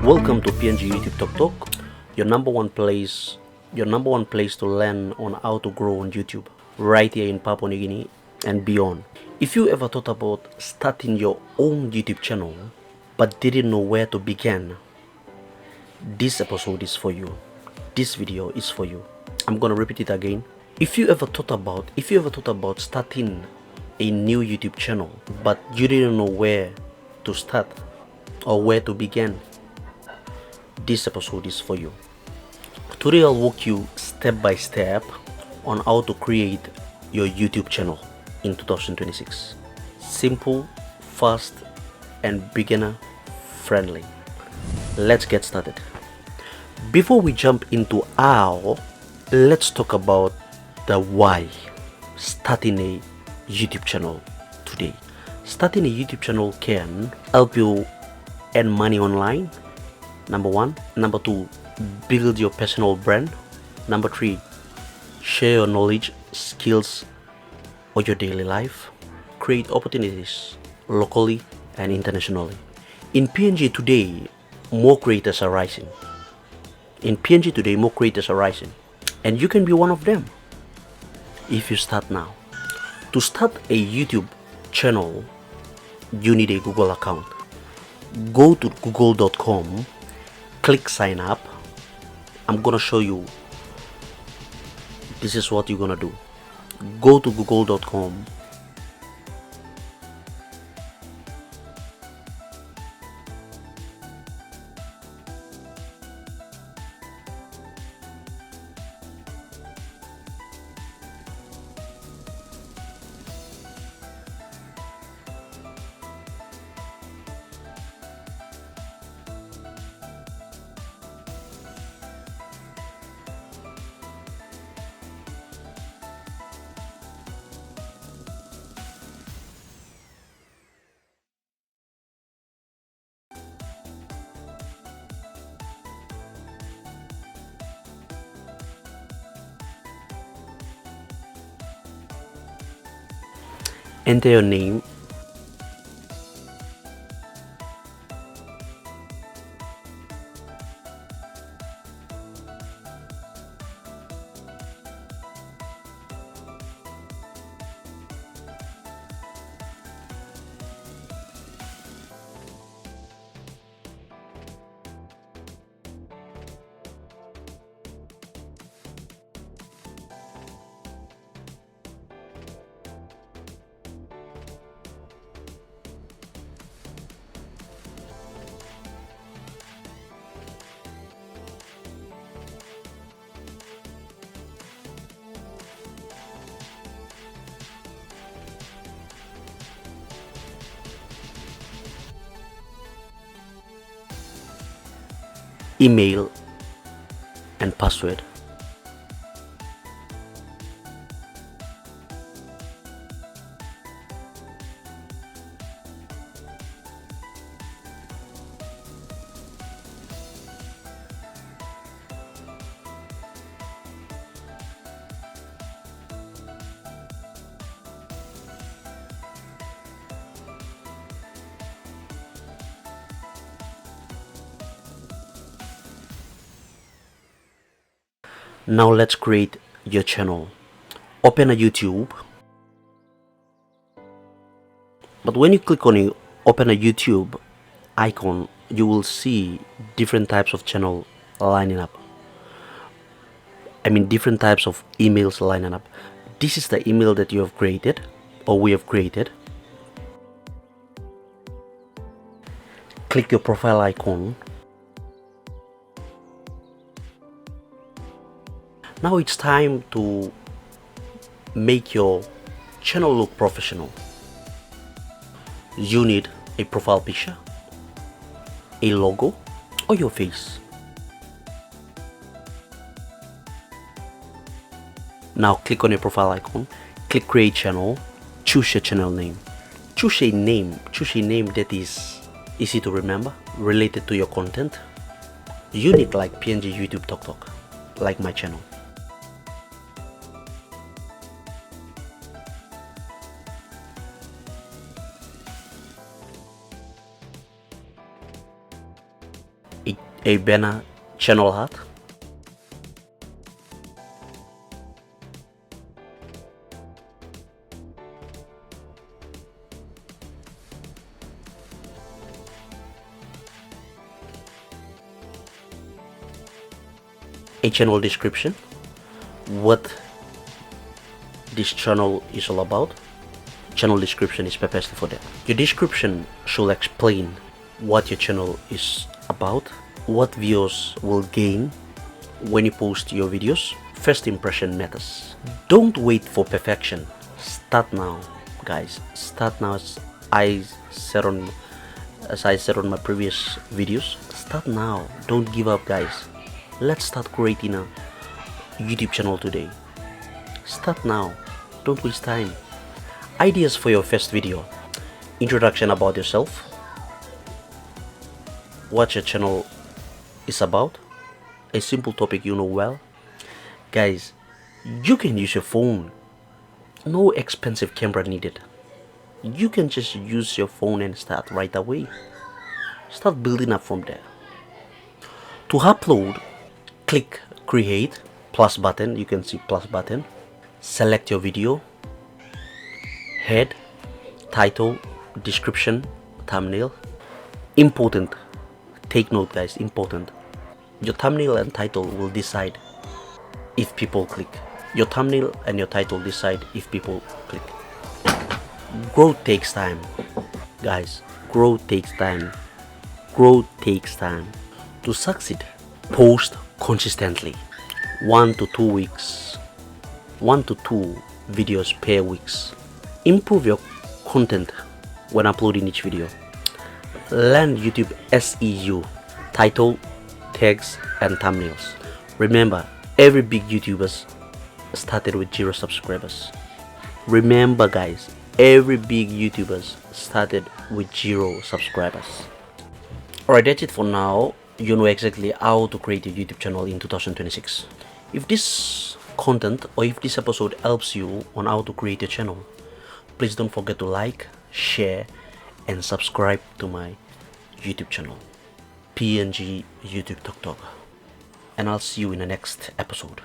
Welcome to PNG YouTube TokTok, your number one place to learn on how to grow on YouTube, right here in Papua New Guinea and beyond. If you ever thought about starting your own YouTube channel but didn't know where to begin, this episode is for you. This video is for you. I'm gonna repeat it again. If you ever thought about starting a new YouTube channel but you didn't know where to start or where to begin, this episode is for you. Today I'll walk you step by step on how to create your YouTube channel in 2026. Simple, fast, and beginner friendly. Let's get started. Before we jump into how, let's talk about the why starting a YouTube channel today. Starting a YouTube channel can help you earn money online. Number one. Number two, build your personal brand. Number three, share your knowledge, skills, or your daily life. Create opportunities locally and internationally. In PNG today, more creators are rising. And you can be one of them if you start now. To start a YouTube channel, you need a Google account. Go to google.com, click sign up. I'm gonna show you. This is what you're gonna do. Go to google.com, enter your name, email, and password. Now let's create your channel. Open a YouTube. But when you click on it, open a YouTube icon, you will see different types of channel lining up. Different types of emails lining up. This is the email that you have created or we have created. Click your profile icon. Now it's time to make your channel look professional. You need a profile picture, a logo, or your face. Now click on your profile icon, click create channel, choose your channel name. Choose a name that is easy to remember, related to your content. Unique like PNG YouTube TokTok, like my channel. A a banner channel art, a channel description, what this channel is all about. Channel description is purposely for that. Your description should explain what your channel is about, what viewers will gain when you post your videos. First impression matters. Don't wait for perfection. Start now, guys. Start now. As I said on my previous videos, start now. Don't give up, guys. Let's start creating a YouTube channel today. Start now. Don't waste time. Ideas for your first video: introduction about yourself, what your channel is about, a simple topic you know well. Guys, you can use your phone. No expensive camera needed. You can just use your phone and start right away. Start building up from there. To upload, click create, plus button. You can see plus button. Select your video, head, title, description, thumbnail. Important, take note, guys, important. Your thumbnail and title will decide if people click. Your thumbnail and your title decide if people click. Growth takes time, guys. Growth takes time. Growth takes time. To succeed, post consistently. 1 to 2 weeks, 1 to 2 videos per weeks. Improve your content when uploading each video. Learn YouTube SEO, title, tags, and thumbnails. Remember, every big YouTubers started with 0 subscribers. Remember, guys, every big YouTubers started with 0 subscribers. Alright, that's it for now. You know exactly how to create a YouTube channel in 2026. If this content or if this episode helps you on how to create a channel, please don't forget to like, share, and subscribe to my YouTube channel, PNG YouTube TokTok. And I'll see you in the next episode.